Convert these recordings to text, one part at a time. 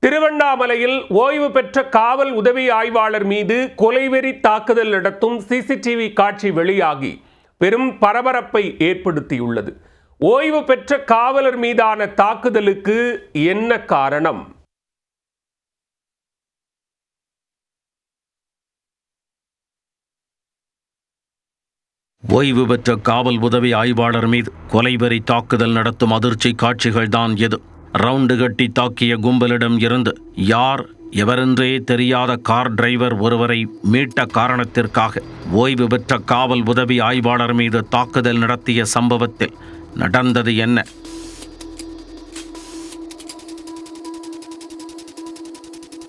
திருவண்ணாமலையில் ஓய்வு பெற்ற காவல் உதவி ஆய்வாளர் மீது கொலைவெறி தாக்குதல் நடத்தும் சிசிடிவி காட்சி வெளியாகி பெரும் பரபரப்பை ஏற்படுத்தியுள்ளது. ஓய்வு பெற்ற காவலர் மீதான தாக்குதலுக்கு என்ன காரணம்? ஓய்வு பெற்ற காவல் உதவி ஆய்வாளர் மீது கொலைவெறி தாக்குதல் நடத்தும் அதிர்ச்சி காட்சிகள்தான் எது. ரவுண்டு கட்டி தாக்கிய கும்பலிடம் இருந்து யார் எவரென்றே தெரியாத கார் டிரைவர் ஒருவரை மீட்ட காரணத்திற்காக ஓய்வு பெற்ற காவல் உதவி ஆய்வாளர் மீது தாக்குதல் நடத்திய சம்பவத்தில் நடந்தது என்ன?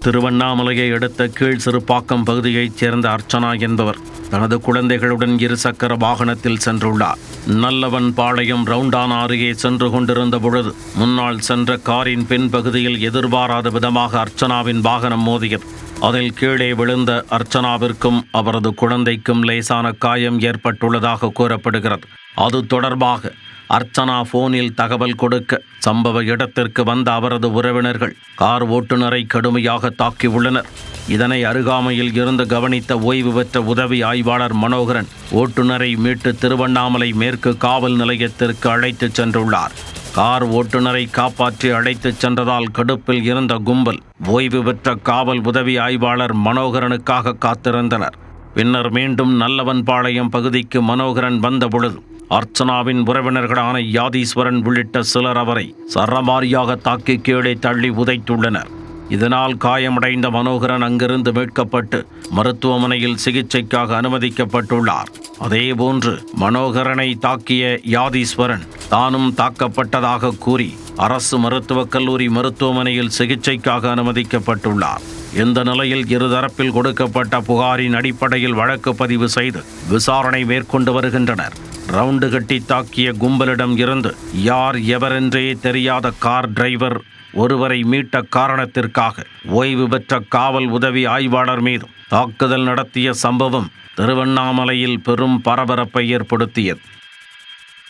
திருவண்ணாமலையை அடுத்த கீழ்சிறுபாக்கம் பகுதியைச் சேர்ந்த அர்ச்சனா என்பவர் தனது குழந்தைகளுடன் இருசக்கர வாகனத்தில் சென்றுள்ளார். நல்லவன்பாளையம் ரவுண்டானா அருகே சென்று கொண்டிருந்த பொழுது முன்னால் சென்ற காரின் பின்பகுதியில் எதிர்பாராத விதமாக அர்ச்சனாவின் வாகனம் மோதியது. அதில் கீழே விழுந்த அர்ச்சனாவிற்கும் அவரது குழந்தைக்கும் லேசான காயம் ஏற்பட்டுள்ளதாக கூறப்படுகிறது. அது தொடர்பாக அர்ச்சனா போனில் தகவல் கொடுக்க சம்பவ இடத்திற்கு வந்த அவரது உறவினர்கள் கார் ஓட்டுநரை கடுமையாக தாக்கியுள்ளனர். இதனை அருகாமையில் இருந்து கவனித்த ஓய்வு பெற்ற உதவி ஆய்வாளர் மனோகரன் ஓட்டுநரை மீட்டு திருவண்ணாமலை மேற்கு காவல் நிலையத்திற்கு அழைத்துச் சென்றுள்ளார். கார் ஓட்டுநரை காப்பாற்றி அழைத்துச் சென்றதால் கடுப்பில் இருந்த கும்பல் ஓய்வு பெற்ற காவல் உதவி ஆய்வாளர் மனோகரனுக்காக காத்திருந்தனர். பின்னர் மீண்டும் நல்லவன்பாளையம் பகுதிக்கு மனோகரன் வந்தபொழுது அர்ச்சனாவின் உறவினர்களான யாதீஸ்வரன் உள்ளிட்ட சிலர் அவரை சரமாரியாக தாக்கி கீழே தள்ளி உதைத்துள்ளனர். இதனால் காயமடைந்த மனோகரன் அங்கிருந்து மீட்கப்பட்டு மருத்துவமனையில் சிகிச்சைக்காக அனுமதிக்கப்பட்டுள்ளார். அதேபோன்று மனோகரனை தாக்கிய யாதீஸ்வரன் தானும் தாக்கப்பட்டதாக கூறி அரசு மருத்துவக் கல்லூரி மருத்துவமனையில் சிகிச்சைக்காக அனுமதிக்கப்பட்டுள்ளார். இந்த நிலையில் இருதரப்பில் கொடுக்கப்பட்ட புகாரின் அடிப்படையில் வழக்கு பதிவு செய்து விசாரணை மேற்கொண்டு வருகின்றனர். ரவுண்டு கட்டி தாக்கிய கும்பலிடம் இருந்து யார் எவரென்றே தெரியாத கார் டிரைவர் ஒருவரை மீட்ட காரணத்திற்காக ஓய்வு பெற்ற காவல் உதவி ஆய்வாளர் மீது தாக்குதல் நடத்திய சம்பவம் திருவண்ணாமலையில் பெரும் பரபரப்பை ஏற்படுத்தியது.